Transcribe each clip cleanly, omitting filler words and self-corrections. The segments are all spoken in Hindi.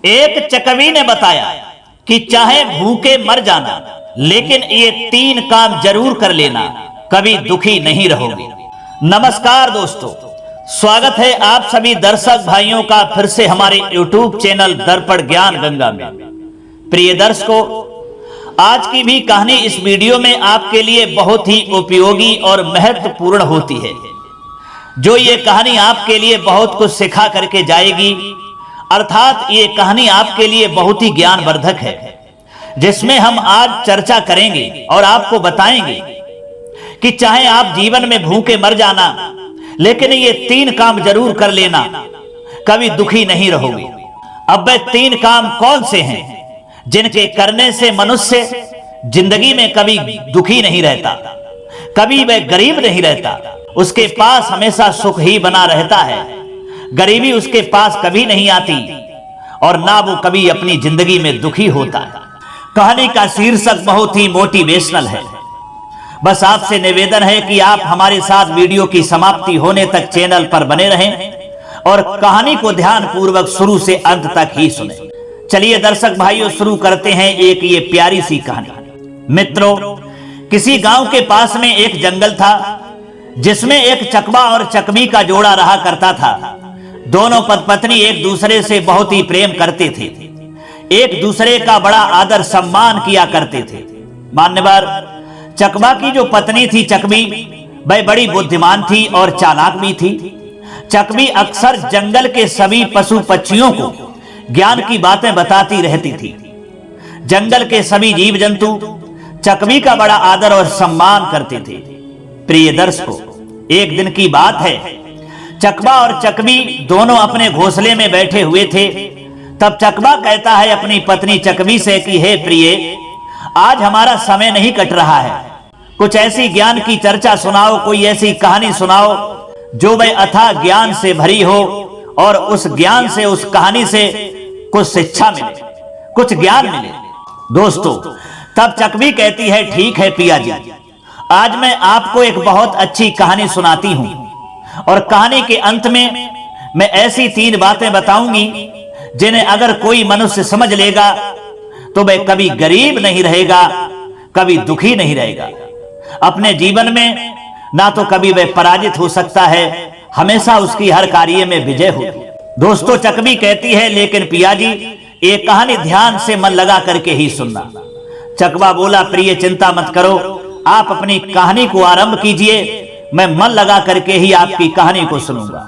एक चकवी ने बताया कि चाहे भूखे मर जाना, लेकिन ये 3 काम जरूर कर लेना, कभी दुखी नहीं रहोगे। नमस्कार दोस्तों, स्वागत है आप सभी दर्शक भाइयों का फिर से हमारे YouTube चैनल दर्पण ज्ञान गंगा में। प्रिय दर्शकों, आज की भी कहानी इस वीडियो में आपके लिए बहुत ही उपयोगी और महत्वपूर्ण होती है। जो ये कहानी आपके लिए बहुत कुछ सिखा करके जाएगी, अर्थात ये कहानी आपके लिए बहुत ही ज्ञानवर्धक है, जिसमें हम आज चर्चा करेंगे और आपको बताएंगे कि चाहे आप जीवन में भूखे मर जाना, लेकिन ये 3 काम जरूर कर लेना, कभी दुखी नहीं रहोगे। अब वे 3 काम कौन से हैं जिनके करने से मनुष्य जिंदगी में कभी दुखी नहीं रहता, कभी वह गरीब नहीं रहता, उसके पास हमेशा सुख ही बना रहता है, गरीबी उसके पास कभी नहीं आती और ना वो कभी अपनी जिंदगी में दुखी होता है। कहानी का शीर्षक बहुत ही मोटिवेशनल है। बस आपसे निवेदन है कि आप हमारे साथ वीडियो की समाप्ति होने तक चैनल पर बने रहें और कहानी को ध्यान पूर्वक शुरू से अंत तक ही सुनें। चलिए दर्शक भाइयों, शुरू करते हैं एक ये प्यारी सी कहानी। मित्रों, किसी गांव के पास में एक जंगल था जिसमें एक चकवा और चकवी का जोड़ा रहा करता था। दोनों पति पत्नी एक दूसरे से बहुत ही प्रेम करते थे, एक दूसरे का बड़ा आदर सम्मान किया करते थे। मान्यवर, चकवा की जो पत्नी थी चकवी, वह बड़ी बुद्धिमान थी और चालाक भी थी। चकवी अक्सर जंगल के सभी पशु पक्षियों को ज्ञान की बातें बताती रहती थी। जंगल के सभी जीव जंतु चकवी का बड़ा आदर और सम्मान करते थे। प्रिय दर्शकों, एक दिन की बात है, चकवा और चकवी दोनों अपने घोंसले में बैठे हुए थे। तब चकवा कहता है अपनी पत्नी चकवी से कि हे प्रिय, आज हमारा समय नहीं कट रहा है, कुछ ऐसी ज्ञान की चर्चा सुनाओ, कोई ऐसी कहानी सुनाओ जो वह अथाह ज्ञान से भरी हो और उस ज्ञान से, उस कहानी से कुछ शिक्षा मिले, कुछ ज्ञान मिले। दोस्तों, तब चकवी कहती है, ठीक है पिया जी, आज मैं आपको एक बहुत अच्छी कहानी सुनाती हूं और कहानी के अंत में मैं ऐसी 3 बातें बताऊंगी जिन्हें अगर कोई मनुष्य समझ लेगा तो वह कभी गरीब नहीं रहेगा, कभी दुखी नहीं रहेगा। अपने जीवन में ना तो कभी वह पराजित हो सकता है, हमेशा उसकी हर कार्य में विजय होगी। दोस्तों, चकवी कहती है, लेकिन पिया जी ये कहानी ध्यान से मन लगा करके ही सुनना। चकवा बोला, प्रिय चिंता मत करो, आप अपनी कहानी को आरंभ कीजिए, मैं मन लगा करके ही आपकी कहानी को सुनूंगा।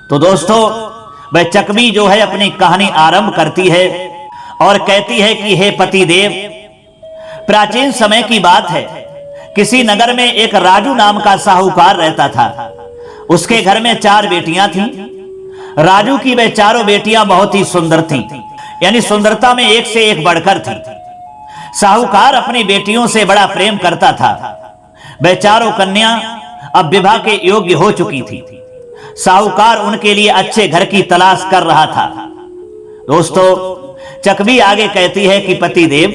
तो दोस्तों, वह चकवी जो है अपनी कहानी आरंभ करती है और कहती है कि हे पति देव, प्राचीन समय की बात है, किसी नगर में एक राजू नाम का साहूकार रहता था। उसके घर में 4 बेटियां थीं। राजू की वह चारों बेटियां बहुत ही सुंदर थीं, यानी सुंदरता में एक से एक बढ़कर थी। साहूकार अपनी बेटियों से बड़ा प्रेम करता था। वह चारों कन्या अब विवाह के योग्य हो चुकी थी। साहूकार उनके लिए अच्छे घर की तलाश कर रहा था। दोस्तों, चकवी आगे कहती है कि पति देव,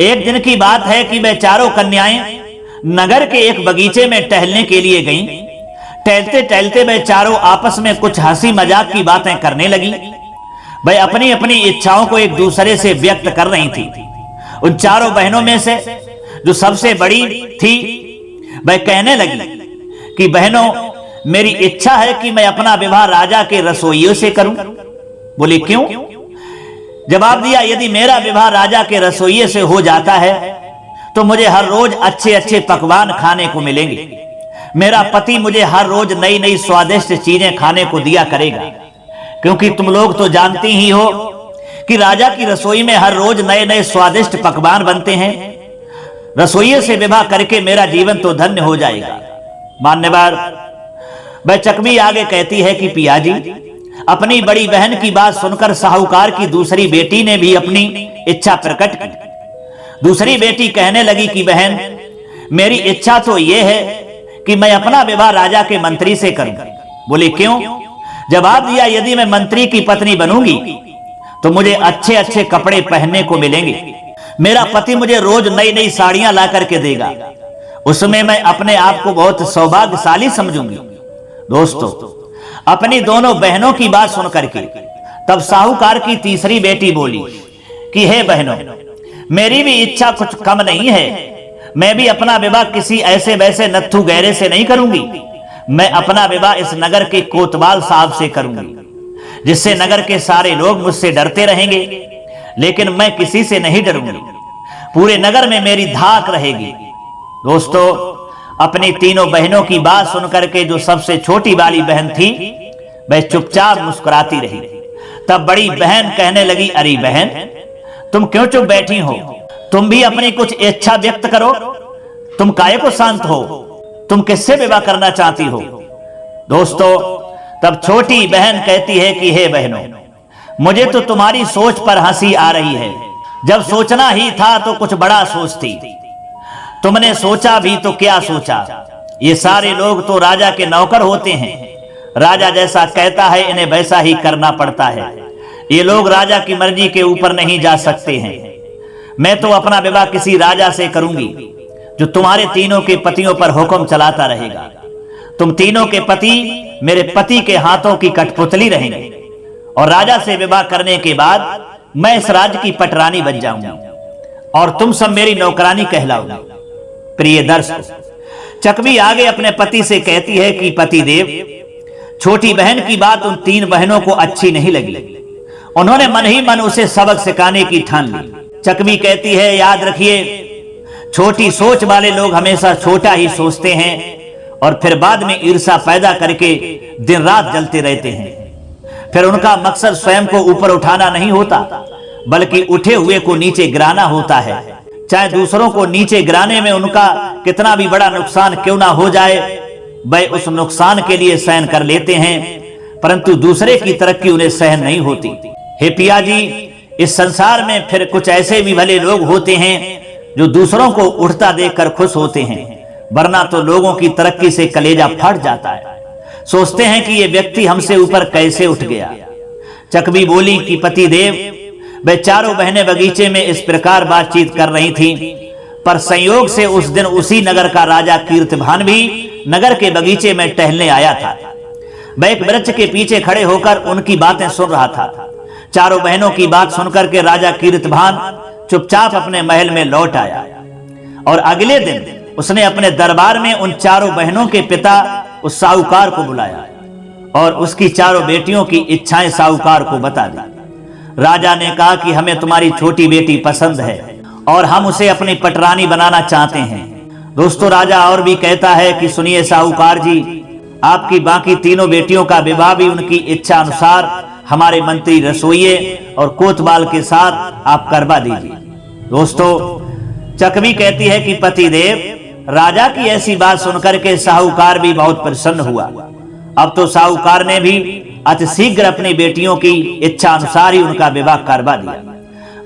एक दिन की बात है कि वह चारों कन्याएं नगर के एक बगीचे में टहलने के लिए गईं। टहलते टहलते वह चारों आपस में कुछ हंसी मजाक की बातें करने लगी। वह अपनी अपनी इच्छाओं को एक दूसरे से व्यक्त कर रही थी। उन चारों बहनों में से जो सबसे बड़ी थी, वह कहने लगी कि बहनों, मेरी इच्छा है कि मैं अपना विवाह राजा के रसोइयों से करूं। बोली, क्यों? जवाब दिया, यदि मेरा विवाह राजा के रसोइये से हो जाता है तो मुझे हर रोज अच्छे अच्छे पकवान खाने को मिलेंगे। मेरा पति मुझे हर रोज नई नई स्वादिष्ट चीजें खाने को दिया करेगा, क्योंकि तुम लोग तो जानती ही हो कि राजा की रसोई में हर रोज नए नए स्वादिष्ट पकवान बनते हैं। रसोइये से विवाह करके मेरा जीवन तो धन्य हो जाएगा। मान्यवर, वह चकवी आगे कहती है कि पिया जी, अपनी बड़ी बहन की बात सुनकर साहूकार की दूसरी बेटी ने भी अपनी इच्छा प्रकट की। दूसरी बेटी कहने लगी कि बहन, मेरी इच्छा तो यह है कि मैं अपना विवाह राजा के मंत्री से करूं। बोले, क्यों? जवाब दिया, यदि मैं मंत्री की पत्नी बनूंगी तो मुझे अच्छे अच्छे कपड़े पहनने को मिलेंगे। मेरा पति मुझे रोज नई नई साड़ियां ला करके देगा, उसमें मैं अपने आप को बहुत सौभाग्यशाली समझूंगी। दोस्तों, अपनी दोनों बहनों की बात सुनकर के तब साहूकार की तीसरी बेटी बोली कि हे बहनों, मेरी भी इच्छा कुछ कम नहीं है। मैं भी अपना विवाह किसी ऐसे वैसे नत्थु गहरे से नहीं करूंगी। मैं अपना विवाह इस नगर के कोतवाल साहब से करूंगी, जिससे नगर के सारे लोग मुझसे डरते रहेंगे। लेकिन मैं किसी से नहीं डरूंगी, पूरे नगर में मेरी धाक रहेगी। दोस्तों, अपनी तीनों बहनों की बात सुनकर के जो सबसे छोटी वाली बहन थी, वह चुपचाप मुस्कुराती रही। तब बड़ी बहन कहने लगी, अरे बहन, तुम क्यों चुप बैठी हो? तुम भी अपनी कुछ इच्छा व्यक्त करो। तुम काहे को शांत हो? तुम किससे विवाह करना चाहती हो? दोस्तों, तब छोटी बहन कहती है कि हे बहनों, मुझे तो तुम्हारी सोच पर हंसी आ रही है। जब सोचना ही था तो कुछ बड़ा सोचती। तुमने सोचा भी तो क्या सोचा? ये सारे लोग तो राजा के नौकर होते हैं। राजा जैसा कहता है इन्हें वैसा ही करना पड़ता है। ये लोग राजा की मर्जी के ऊपर नहीं जा सकते हैं। मैं तो अपना विवाह किसी राजा से करूंगी जो तुम्हारे तीनों के पतियों पर हुक्म चलाता रहेगा। तुम तीनों के पति मेरे पति के हाथों की कठपुतली रहेंगे और राजा से विवाह करने के बाद मैं इस राज्य की पटरानी बन जाऊंगी और तुम सब मेरी नौकरानी कहलाओगे। प्रिय दर्शक, चकवी आगे अपने पति से कहती है कि पति देव, छोटी बहन की बात उन तीन बहनों को अच्छी नहीं लगी। उन्होंने मन ही मन उसे सबक सिखाने की ठान ली। चकवी कहती है, याद रखिए, छोटी सोच वाले लोग हमेशा छोटा ही सोचते हैं और फिर बाद में ईर्ष्या पैदा करके दिन रात जलते रहते हैं। फिर उनका मकसद स्वयं को ऊपर उठाना नहीं होता, बल्कि उठे हुए को नीचे गिराना होता है। चाहे दूसरों को नीचे गिराने में उनका कितना भी बड़ा नुकसान क्यों ना हो जाए, वह उस नुकसान के लिए सहन कर लेते हैं, परंतु दूसरे की तरक्की उन्हें सहन नहीं होती। हे पिया जी, इस संसार में फिर कुछ ऐसे भी भले लोग होते हैं जो दूसरों को उठता देखकर खुश होते हैं, वरना तो लोगों की तरक्की से कलेजा फट जाता है। सोचते हैं कि ये व्यक्ति हमसे ऊपर कैसे उठ गया। चकवी बोली कि पति देव, वे चारों बहनें बगीचे में इस प्रकार बातचीत कर रही थीं, पर संयोग से उस दिन उसी नगर का राजा कीर्तिभान भी नगर के बगीचे में टहलने आया था। वह एक वृक्ष के पीछे खड़े होकर उनकी बातें सुन रहा था। चारों बहनों की बात सुनकर के राजा कीर्तिभान चुपचाप अपने महल में लौट आया और अगले दिन उसने अपने दरबार में उन चारों बहनों के पिता उस साहूकार को बुलाया और उसकी चारों बेटियों की इच्छाएं साहूकार को बता दी। राजा ने कहा कि हमें तुम्हारी छोटी बेटी पसंद है और हम उसे अपनी पटरानी बनाना चाहते हैं। दोस्तों, राजा और भी कहता है कि सुनिए साहूकार जी, आपकी बाकी तीनों बेटियों का विवाह भी उनकी इच्छा अनुसार हमारे मंत्री रसोइये और कोतवाल के साथ आप करवा दीजिए। दोस्तों, चकवी कहती है कि पति देव, राजा की ऐसी बात सुनकर के साहूकार भी बहुत प्रसन्न हुआ। अब तो साहूकार ने भी अतिशीघ्र अपनी बेटियों की इच्छा अनुसार ही उनका विवाह करवा दिया।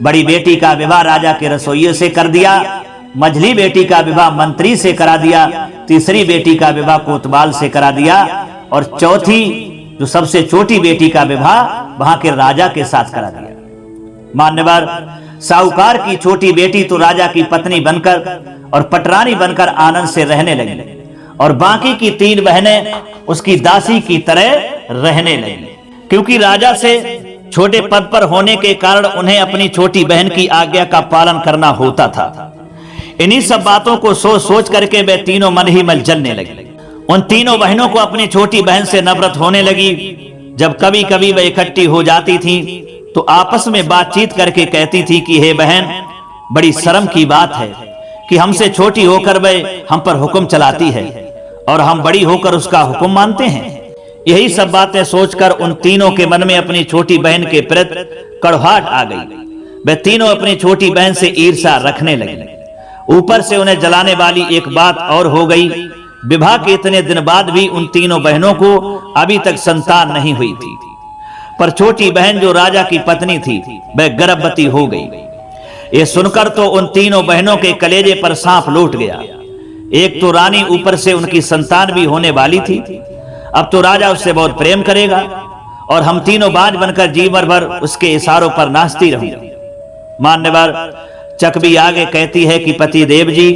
बड़ी बेटी का विवाह राजा के रसोइये से कर दिया, मझली बेटी का विवाह मंत्री से करा दिया, तीसरी बेटी का विवाह कोतवाल से करा दिया और चौथी जो सबसे छोटी बेटी का विवाह वहां के राजा के साथ करा दिया। मान्यवर, साहूकार की छोटी बेटी तो राजा की पत्नी बनकर और पटरानी बनकर आनंद से रहने लगी और बाकी की तीन बहनें उसकी दासी की तरह रहने लगी। क्योंकि राजा से छोटे पद पर होने के कारण उन्हें अपनी छोटी बहन की आज्ञा का पालन करना होता था। इन्हीं सब बातों को सोच सोच करके वे तीनों मन ही मन जलने लगे। उन तीनों बहनों को अपनी छोटी बहन से नफरत होने लगी। जब कभी कभी वे इकट्ठी हो जाती थी तो आपस में बातचीत करके कहती थी कि हे बहन, बड़ी शर्म की बात है कि हमसे छोटी होकर वे हम पर हुक्म चलाती है और हम बड़ी होकर उसका हुक्म मानते हैं। यही सब बातें सोचकर उन तीनों के मन में अपनी छोटी बहन के प्रति कड़वाहट आ गई। वे तीनों अपनी छोटी बहन से ईर्ष्या रखने लगे। ऊपर से उन्हें जलाने वाली एक बात और हो गई, विवाह के इतने दिन बाद भी उन तीनों बहनों को अभी तक संतान नहीं हुई थी। पर छोटी बहन जो राजा की पत्नी थी वह गर्भवती हो गई। ये सुनकर तो उन तीनों बहनों के कलेजे पर सांप लौट गया। एक तो रानी, ऊपर से उनकी संतान भी होने वाली थी। अब तो राजा उससे बहुत प्रेम करेगा और हम तीनों बाज बनकर जीवन भर उसके इशारों पर नाचती रहेंगे। मान्यवर, चकवी आगे कहती है कि पति देव जी,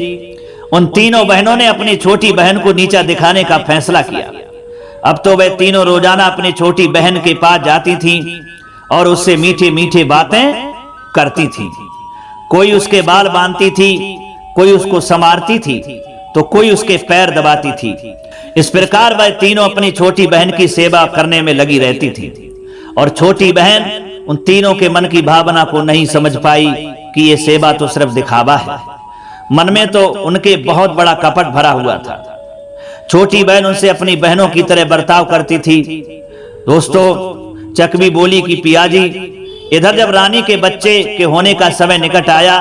उन तीनों बहनों ने अपनी छोटी बहन को नीचा दिखाने का फैसला किया। अब तो वे तीनों रोजाना अपनी छोटी बहन के पास जाती थीं और उससे मीठे मीठे बातें करती थी। कोई उसके बाल बांधती थी, कोई उसको संवारती थी, तो कोई उसके पैर दबाती थी। इस प्रकार वह तीनों अपनी छोटी बहन की सेवा करने में लगी रहती थी। और छोटी बहन उन तीनों के मन की भावना को नहीं समझ पाई कि ये सेवा तो सिर्फ दिखावा है। मन में तो उनके बहुत बड़ा कपट भरा हुआ था। छोटी बहन उनसे अपनी बहनों की तरह बर्ताव करती थी। दोस्तों, चकवी बोली कि पियाजी, इधर जब रानी के बच्चे के होने का समय निकट आया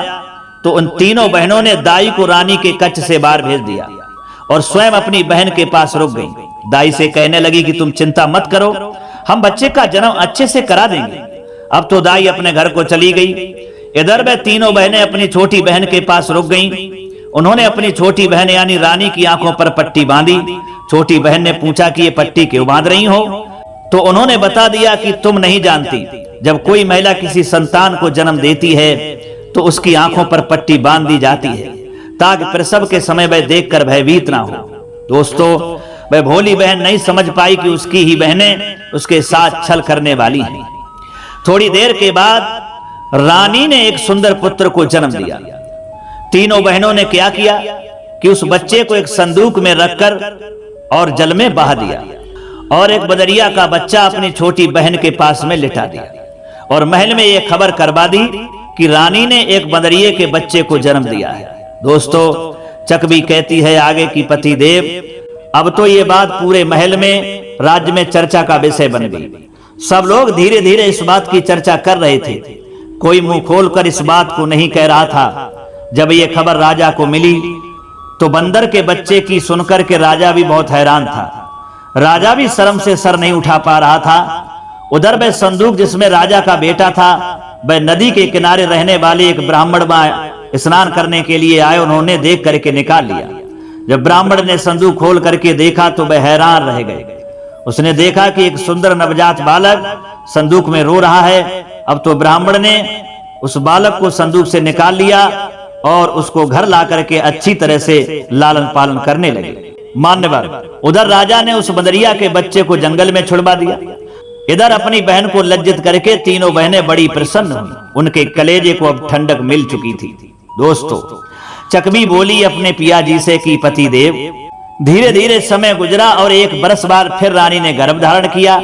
तो उन तीनों बहनों ने दाई को रानी के कच्छ से बाहर भेज दिया और स्वयं अपनी बहन के पास रुक गई। दाई से कहने लगी कि तुम चिंता मत करो, हम बच्चे का जन्म अच्छे से करा देंगे। अब तो दाई अपने घर को चली गई। इधर वह तीनों बहनें अपनी छोटी बहन के पास रुक गईं। उन्होंने अपनी छोटी बहन यानी रानी की आंखों पर पट्टी बांधी। छोटी बहन ने पूछा कि ये पट्टी क्यों बांध रही हो? तो उन्होंने बता दिया कि तुम नहीं जानती, जब कोई महिला किसी संतान को जन्म देती है तो उसकी आंखों पर पट्टी बांध दी जाती है ताकि प्रसव के समय वह देखकर भयभीत ना हो। दोस्तों, वह भोली बहन नहीं समझ पाई कि उसकी ही बहनें उसके साथ छल करने वाली हैं। थोड़ी देर के बाद रानी ने एक सुंदर पुत्र को जन्म दिया। तीनों बहनों ने क्या किया कि उस बच्चे को एक संदूक में रखकर और जल में बहा दिया और एक बदरिया का बच्चा अपनी छोटी बहन के पास में लिटा दिया और महल में यह खबर करवा दी कि रानी ने एक बदरिये के बच्चे को जन्म दिया है। दोस्तों, चकवी कहती है आगे की पति देव, अब तो ये बात पूरे महल में, राज्य में चर्चा का विषय बन गई। सब लोग धीरे धीरे इस बात की चर्चा कर रहे थे। कोई मुंह खोलकर इस बात को नहीं कह रहा था। जब ये खबर राजा को मिली तो बंदर के बच्चे की सुनकर के राजा भी बहुत हैरान था। राजा भी शर्म से सर नहीं उठा पा रहा था। उधर वह संदूक जिसमें राजा का बेटा था, वह नदी के किनारे रहने वाले एक ब्राह्मण स्नान करने के लिए आए। उन्होंने देख करके निकाल लिया। जब ब्राह्मण ने संदूक खोल करके देखा तो वह हैरान रह गए। उसने देखा कि एक सुंदर नवजात बालक संदूक में रो रहा है। अब तो ब्राह्मण ने उस बालक को संदूक से निकाल लिया और उसको घर ला करके अच्छी तरह से लालन पालन करने लगे। मान्यवर, उधर राजा ने उस बदरिया के बच्चे को जंगल में छुड़वा दिया। इधर अपनी बहन को लज्जित करके तीनों बहनें बड़ी प्रसन्न हुई। उनके कलेजे को अब ठंडक मिल चुकी थी। दोस्तों, चकवी बोली अपने पियाजी से कि पति देव, धीरे धीरे समय गुजरा और एक बरस बाद फिर रानी ने गर्भ धारण किया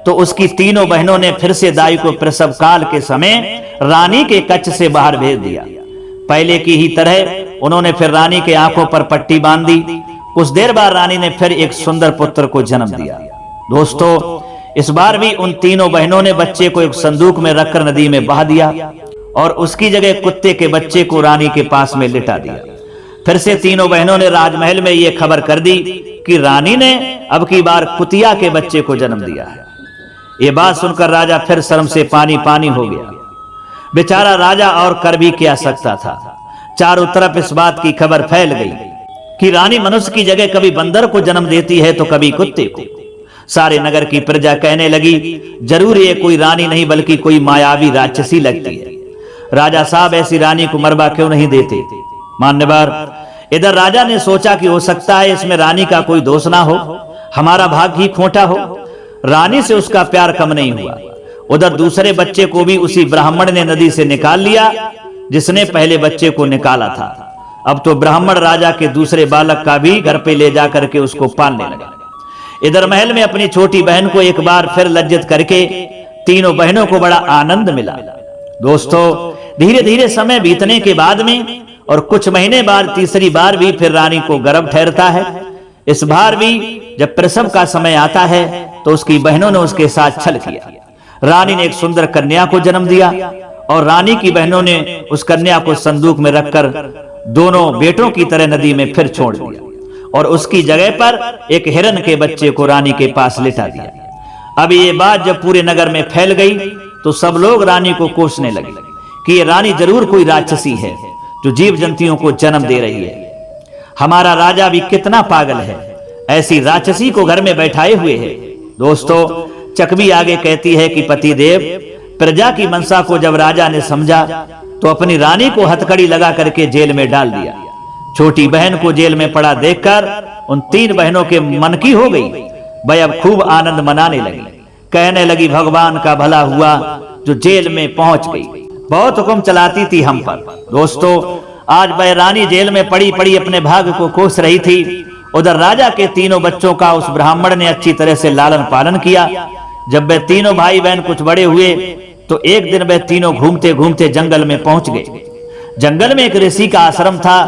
तो उसकी तीनों बहनों ने फिर से दाई को प्रसव काल के समय रानी के कच्छ से बाहर भेज दिया। पहले की ही तरह उन्होंने फिर रानी के आंखों पर पट्टी बांध दी। कुछ देर बाद रानी ने फिर एक सुंदर पुत्र को जन्म दिया। दोस्तों, इस बार भी उन तीनों बहनों ने बच्चे को एक संदूक में रखकर नदी में बहा दिया और उसकी जगह कुत्ते के बच्चे को रानी के पास में लिटा दिया। फिर से तीनों बहनों ने राजमहल में यह खबर कर दी कि रानी ने अब की बार कुतिया के बच्चे को जन्म दिया है। ये बात सुनकर राजा फिर शर्म से पानी पानी हो गया। बेचारा राजा और कर भी क्या सकता था। चारों तरफ इस बात की खबर फैल गई कि रानी मनुष्य की जगह कभी बंदर को जन्म देती है तो कभी कुत्ते को। सारे नगर की प्रजा कहने लगी, जरूर ये कोई रानी नहीं बल्कि कोई मायावी राक्षसी लगती है। राजा साहब, ऐसी रानी को मरवा क्यों नहीं देते? मान्यवर, इधर राजा ने सोचा कि हो सकता है इसमें रानी का कोई दोष ना हो, हमारा भाग ही खोटा हो। रानी से उसका प्यार कम नहीं हुआ। उधर दूसरे बच्चे को भी उसी ब्राह्मण ने नदी से निकाल लिया जिसने पहले बच्चे को निकाला था। अब तो ब्राह्मण राजा के दूसरे बालक का भी घर पे ले जाकर के उसको पालने लगा। इधर महल में अपनी छोटी बहन को एक बार फिर लज्जित करके तीनों बहनों को बड़ा आनंद मिला। दोस्तों, धीरे धीरे समय बीतने के बाद में और कुछ महीने बाद तीसरी बार भी फिर रानी को गर्भ ठहरता है। इस बार भी जब प्रसव का समय आता है तो उसकी बहनों ने उसके साथ छल किया। रानी ने एक सुंदर कन्या को जन्म दिया और रानी की बहनों ने उस कन्या को संदूक में रखकर दोनों बेटों की तरह नदी में फिर छोड़ दिया और उसकी जगह पर एक हिरन के बच्चे को रानी के पास लिटा दिया। अब ये बात जब पूरे नगर में फैल गई तो सब लोग रानी को कोसने लगे कि ये रानी जरूर कोई राक्षसी है जो जीव जंतुओं को जन्म दे रही है। हमारा राजा भी कितना पागल है, ऐसी राक्षसी को घर में बैठाए हुए है। दोस्तों, चकवी आगे कहती है कि पति देव, प्रजा की मनसा को जब राजा ने समझा तो अपनी रानी को हथकड़ी लगा करके जेल में डाल दिया। छोटी बहन को जेल में पड़ा देखकर उन तीन बहनों के मन की हो गई। वह अब खूब आनंद मनाने लगी, कहने लगी भगवान का भला हुआ, जो जेल में पहुंच गई। बहुत हुक्म चलाती थी हम पर। दोस्तों, आज वह रानी जेल में पड़ी पड़ी अपने भाग्य को कोस रही थी। उधर राजा के तीनों बच्चों का उस ब्राह्मण ने अच्छी तरह से लालन पालन किया। जब वे तीनों भाई बहन कुछ बड़े हुए तो एक दिन वे तीनों घूमते घूमते जंगल में पहुंच गए। जंगल में एक ऋषि का आश्रम था।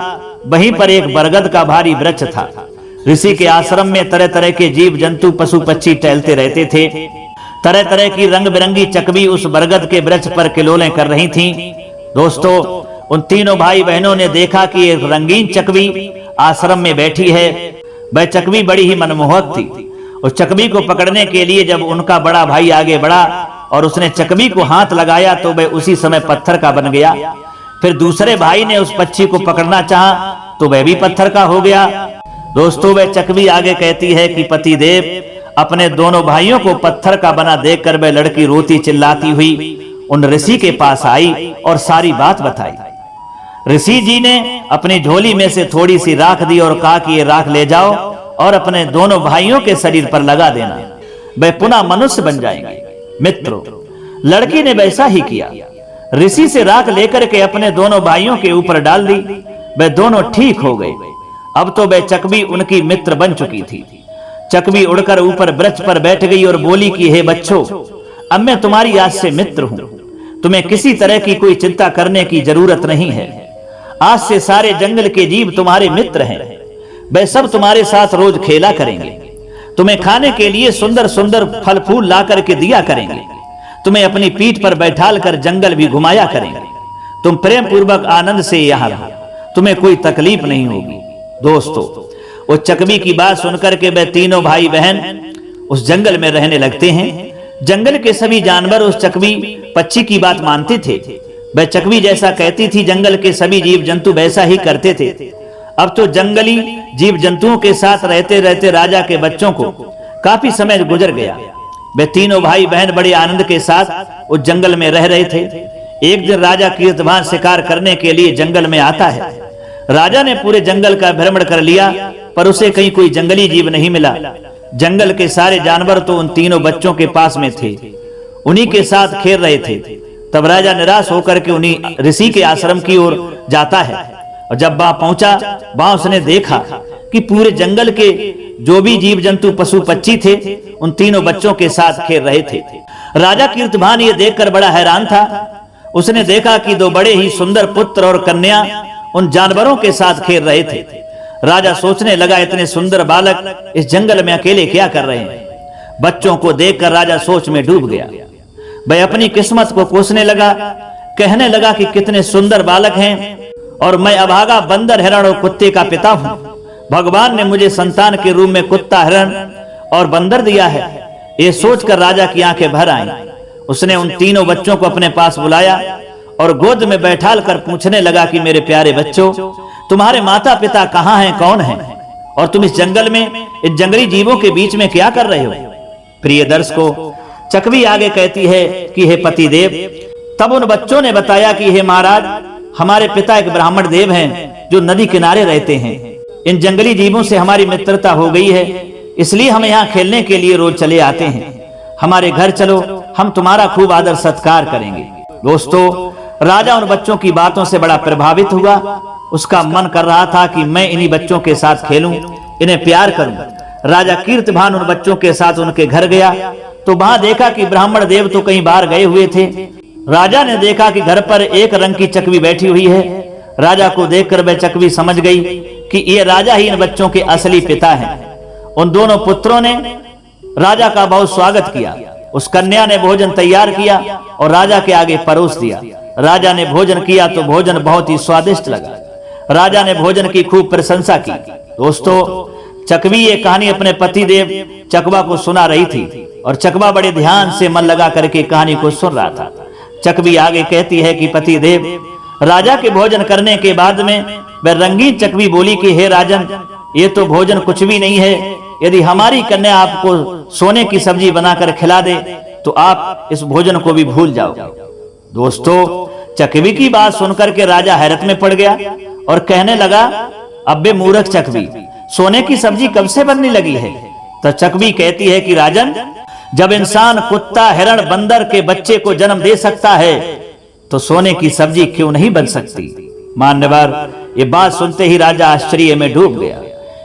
वहीं पर एक बरगद का भारी वृक्ष था। ऋषि के आश्रम में तरह तरह के जीव जंतु पशु पक्षी टहलते रहते थे। तरह तरह की रंग बिरंगी चकवी उस बरगद के वृक्ष पर किलोलें कर रही थीं। दोस्तों, उन तीनों भाई बहनों ने देखा कि एक रंगीन चकवी आश्रम में बैठी है। वह चकवी बड़ी ही मनमोहक थी। उस चकवी को पकड़ने के लिए जब उनका बड़ा भाई आगे बढ़ा और उसने चकवी को हाथ लगाया तो वह उसी समय पत्थर का बन गया। फिर दूसरे भाई ने उस पक्षी को पकड़ना चाहा तो वह भी पत्थर का हो गया। दोस्तों, वह चकवी आगे कहती है कि पति देव, अपने दोनों भाइयों को पत्थर का बना देखकर वह लड़की रोती चिल्लाती हुई उन ऋषि के पास आई और सारी बात बताई। ऋषि जी ने अपनी झोली में से थोड़ी सी राख दी और कहा कि ये राख ले जाओ और अपने दोनों भाइयों के शरीर पर लगा देना, वे पुनः मनुष्य बन जाएंगे। मित्रों, लड़की ने वैसा ही किया। ऋषि से राख लेकर के अपने दोनों भाइयों के ऊपर डाल दी। वे दोनों ठीक हो गए। अब तो वह चकवी उनकी मित्र बन चुकी थी। चकवी उड़कर ऊपर वृक्ष पर बैठ गई और बोली कि हे बच्चों, अब मैं तुम्हारी आज से मित्र हूं। तुम्हें किसी तरह की कोई चिंता करने की जरूरत नहीं है। आज से सारे जंगल के जीव तुम्हारे मित्र हैं। वे सब तुम्हारे साथ रोज खेला करेंगे। तुम्हें खाने के लिए सुंदर सुंदर फल फूल ला करके दिया करेंगे। तुम्हें अपनी पीठ पर बैठाल कर जंगल भी घुमाया करेंगे। तुम प्रेम पूर्वक आनंद से यहाँ रहो, तुम्हें कोई तकलीफ नहीं होगी। दोस्तों, उस चकवी की बात सुनकर के वे तीनों भाई बहन उस जंगल में रहने लगते हैं। जंगल के सभी जानवर उस चकवी पक्षी की बात मानते थे। वह चकवी जैसा कहती थी, जंगल के सभी जीव जंतु वैसा ही करते थे। अब तो जंगली जीव जंतुओं के साथ रहते रहते राजा के बच्चों को काफी समय गुजर गया। वे तीनों भाई बहन बड़े आनंद के साथ उस जंगल में रह रहे थे। एक दिन राजा कीर्तवान शिकार करने के लिए जंगल में आता है। राजा ने पूरे जंगल का भ्रमण कर लिया, पर उसे कहीं कोई जंगली जीव नहीं मिला। जंगल के सारे जानवर तो उन तीनों बच्चों के पास में थे, उन्हीं के साथ खेल रहे थे। तब राजा निराश होकर के उन्हीं ऋषि के आश्रम की ओर जाता है और जब वहां पहुंचा, वहां उसने देखा कि पूरे जंगल के जो भी जीव जंतु पशु पक्षी थे उन तीनों बच्चों के साथ खेल रहे थे। राजा कीर्तवान ये देखकर बड़ा हैरान था। उसने देखा कि दो बड़े ही सुंदर पुत्र और कन्या उन जानवरों के साथ खेल रहे थे। राजा सोचने लगा, इतने सुंदर बालक इस जंगल में अकेले क्या कर रहे हैं। बच्चों को देखकर राजा सोच में डूब गया। वह अपनी किस्मत को कोसने लगा, कहने लगा कि कितने सुंदर बालक हैं और मैं अभागा बंदर, हिरण और कुत्ते का पिता हूं। भगवान ने मुझे संतान के रूप में कुत्ता, हिरण और बंदर दिया है। ये सोचकर राजा की आंखें भर आईं। उसने उन तीनों बच्चों को अपने पास बुलाया और गोद में बैठाल कर पूछने लगा कि मेरे प्यारे बच्चों, तुम्हारे माता पिता कहाँ हैं, कौन हैं, और तुम इस जंगल में इन जंगली जीवों के बीच में क्या कर रहे हो। प्रिय दर्शकों, चकवी आगे कहती है कि हे पति देव, तब उन बच्चों ने बताया कि हे महाराज, हमारे पिता एक ब्राह्मण देव हैं जो नदी किनारे रहते हैं। इन जंगली जीवों से हमारी मित्रता हो गई है, इसलिए हम यहाँ खेलने के लिए रोज चले आते हैं। हमारे घर चलो, हम तुम्हारा खूब आदर सत्कार करेंगे। दोस्तों, राजा उन बच्चों की बातों से बड़ा प्रभावित हुआ। उसका मन कर रहा था कि मैं इन्हीं बच्चों के साथ खेलूं, इन्हें प्यार करूं। राजा कीर्तवान उन बच्चों के साथ उनके घर गया तो वहां देखा कि ब्राह्मण देव तो कहीं बाहर गए हुए थे। राजा ने देखा कि घर पर एक रंग की चकवी बैठी हुई है। राजा को देखकर वह चकवी समझ गई कि ये राजा ही इन बच्चों के असली पिता हैं। उन दोनों पुत्रों ने राजा का बहुत स्वागत किया। उस कन्या ने भोजन तैयार किया और राजा के आगे परोस दिया। राजा ने भोजन किया तो भोजन बहुत ही स्वादिष्ट लगा। राजा ने भोजन की खूब प्रशंसा की। दोस्तों, चकवी ये कहानी अपने पति देव चकवा को सुना रही थी और चकवा बड़े ध्यान से मन लगा करके कहानी को सुन रहा था। चकवी आगे कहती है कि पति देव, राजा के भोजन करने के बाद में वह रंगीन चकवी बोली कि हे राजन, ये तो भोजन कुछ भी नहीं है। यदि हमारी कन्या आपको सोने की सब्जी बनाकर खिला दे तो आप इस भोजन को भी भूल जाओगे। दोस्तों, चकवी की बात सुनकर के राजा हैरत में पड़ गया और कहने लगा, अबे मूर्ख चकवी, सोने की सब्जी कब से बनने लगी है। तो चकवी कहती है कि राजन, जब इंसान कुत्ता, हिरण, बंदर के बच्चे को जन्म दे सकता है तो सोने की सब्जी क्यों नहीं बन सकती। मान्यवर, ये बात सुनते ही राजा आश्चर्य में डूब गया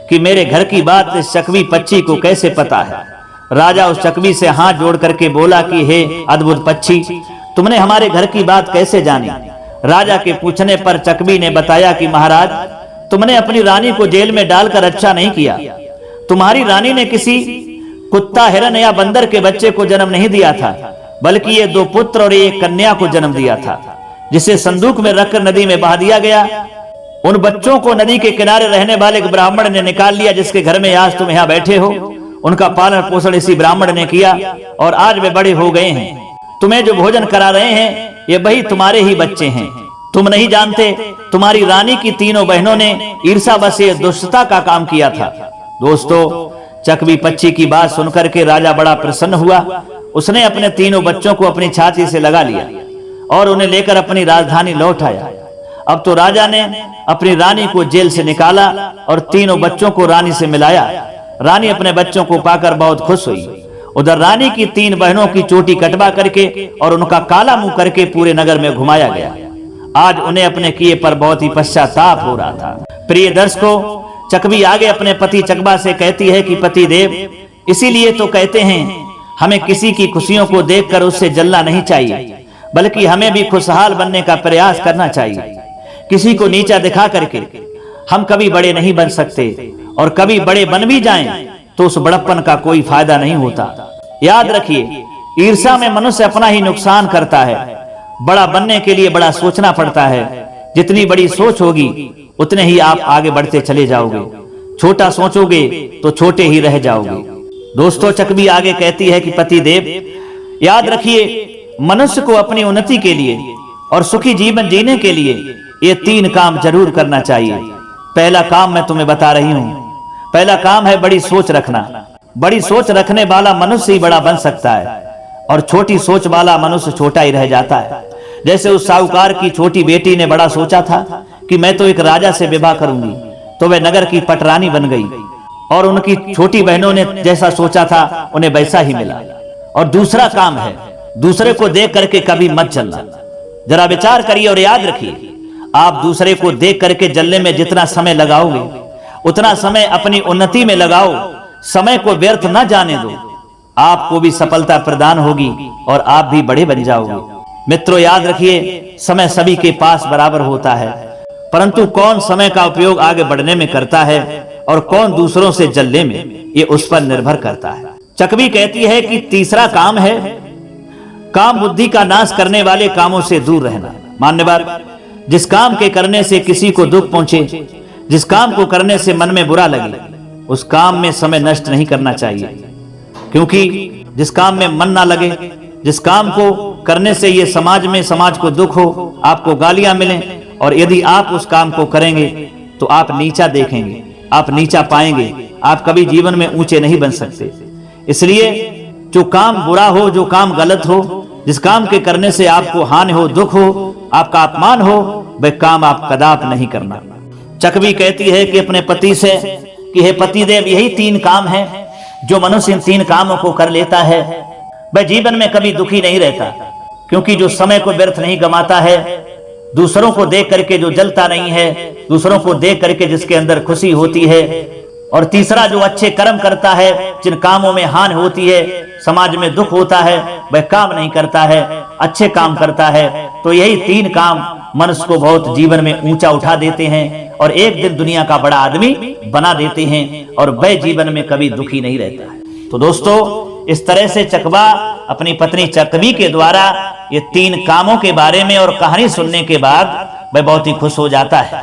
कि मेरे घर की बात इस चकवी पक्षी को कैसे पता है। राजा उस चकवी से हाथ जोड़ करके बोला कि हे अद्भुत पक्षी, तुमने हमारे घर की बात कैसे जानी। राजा के पूछने पर चकवी ने बताया कि महाराज, तुमने अपनी रानी को जेल में डालकर अच्छा नहीं किया। तुम्हारी रानी ने किसी कुत्ता, हिरन या बंदर के बच्चे को जन्म नहीं दिया था, बल्कि ये 2 पुत्र और एक कन्या को जन्म दिया था, जिसे संदूक में रखकर नदी में बहा दिया गया। उन बच्चों को नदी के किनारे रहने वाले एक ब्राह्मण ने निकाल लिया, जिसके घर में आज तुम यहाँ बैठे हो। उनका पालन पोषण इसी ब्राह्मण ने किया और आज वे बड़े हो गए हैं। तुम्हें जो भोजन करा रहे हैं ये वही तुम्हारे ही बच्चे हैं। तुम नहीं जानते, तुम्हारी रानी की तीनों बहनों ने ईर्ष्यावश दुष्टता का काम किया था। दोस्तों, चकवी पक्षी की बात सुनकर के राजा बड़ा प्रसन्न हुआ। उसने अपने तीनों बच्चों को अपनी छाती से लगा लिया और उन्हें लेकर अपनी राजधानी लौट आया। अब तो राजा ने अपनी रानी को जेल से निकाला और तीनों बच्चों को रानी से मिलाया। रानी अपने बच्चों को पाकर बहुत खुश हुई। उधर रानी की 3 बहनों की चोटी कटवा करके और उनका काला मुंह करके पूरे नगर में घुमाया गया। आज उन्हें अपने किए पर बहुत ही पश्चाताप हो रहा था। प्रिय दर्शकों, चकवी आगे अपने पति चकवा से कहती है कि पति देव, इसीलिए तो कहते हैं हमें किसी की खुशियों को देखकर उससे जलना नहीं चाहिए, बल्कि हमें भी खुशहाल बनने का प्रयास करना चाहिए। किसी को नीचा दिखा करके हम कभी बड़े नहीं बन सकते, और कभी बड़े बन भी जाएं तो उस बड़प्पन का कोई फायदा नहीं होता। याद रखिए, ईर्ष्या में मनुष्य अपना ही नुकसान करता है। बड़ा बनने के लिए बड़ा सोचना पड़ता है। जितनी बड़ी सोच होगी उतने ही आप आगे बढ़ते चले जाओगे। छोटा सोचोगे तो छोटे ही रह जाओगे। दोस्तों, चकवी आगे कहती है कि पति देव, याद रखिए, मनुष्य को अपनी उन्नति के लिए और सुखी जीवन जीने के लिए ये 3 काम जरूर करना चाहिए। पहला काम मैं तुम्हें बता रही हूं। पहला काम है बड़ी सोच रखना। बड़ी सोच रखने वाला मनुष्य ही बड़ा बन सकता है, और छोटी सोच वाला मनुष्य छोटा ही रह जाता है। जैसे उस साहूकार की छोटी बेटी ने बड़ा सोचा था कि मैं तो एक राजा से विवाह करूंगी, तो वह नगर की पटरानी बन गई, और उनकी छोटी बहनों ने जैसा सोचा था उन्हें वैसा ही मिला। और दूसरा काम है, दूसरे को देख करके कभी मत जलना। जरा विचार करिए और याद रखिए, आप दूसरे को देख करके जलने में जितना समय लगाओगे उतना समय अपनी उन्नति में लगाओ। समय को व्यर्थ न जाने दो, आपको भी सफलता प्रदान होगी और आप भी बड़े बन जाओगे। मित्रों, याद रखिए, समय सभी के पास बराबर होता है, परंतु कौन समय का उपयोग आगे बढ़ने में करता है और कौन दूसरों से जलने में, ये उस पर निर्भर करता है। चकवी कहती है कि तीसरा काम है काम बुद्धि का नाश करने वाले कामों से दूर रहना। मान्यवर, जिस काम के करने से किसी को दुख पहुंचे, जिस काम को करने से मन में बुरा लगे, उस काम में समय नष्ट नहीं करना चाहिए। क्योंकि जिस काम में मन ना लगे, जिस काम को करने से ये समाज को दुख हो, आपको गालियां मिलें, और यदि आप उस काम को करेंगे तो आप नीचा देखेंगे, आप नीचा पाएंगे, आप कभी जीवन में ऊंचे नहीं बन सकते। इसलिए जो काम बुरा हो, जो काम गलत हो, जिस काम के करने से आपको हानि हो, दुख हो, आपका अपमान हो, वह काम आप कदापि नहीं करना। चकवी कहती है कि अपने पति से कि हे पति देव, यही 3 काम हैं, जो मनुष्य इन 3 कामों को कर लेता है वह जीवन में कभी दुखी नहीं रहता। क्योंकि जो समय को व्यर्थ नहीं गंवाता है, दूसरों को देख करके जो जलता नहीं है, दूसरों को देख करके जिसके अंदर खुशी होती है, और तीसरा जो अच्छे कर्म करता है, जिन कामों में हानि होती है, समाज में दुख होता है, वह काम नहीं करता है, अच्छे काम करता है। तो यही 3 काम मनुष्य को बहुत जीवन में ऊंचा उठा देते हैं और एक दिन दुनिया का बड़ा आदमी बना देते हैं, और वह जीवन में कभी दुखी नहीं रहता है। तो दोस्तों, इस तरह से चकवा अपनी पत्नी चकवी के द्वारा ये 3 कामों के बारे में और कहानी सुनने के बाद वह बहुत ही खुश हो जाता है।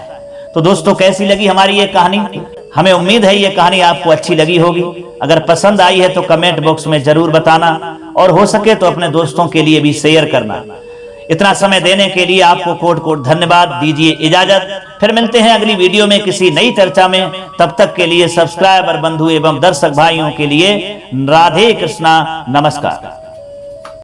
तो दोस्तों, कैसी लगी हमारी ये कहानी? हमें उम्मीद है ये कहानी आपको अच्छी लगी होगी। अगर पसंद आई है तो कमेंट बॉक्स में जरूर बताना, और हो सके तो अपने दोस्तों के लिए भी शेयर करना। इतना समय देने के लिए आपको कोट कोट धन्यवाद। दीजिए इजाजत, फिर मिलते हैं अगली वीडियो में किसी नई चर्चा में। तब तक के लिए सब्सक्राइबर बंधु एवं दर्शक भाइयों के लिए राधे कृष्णा, नमस्कार।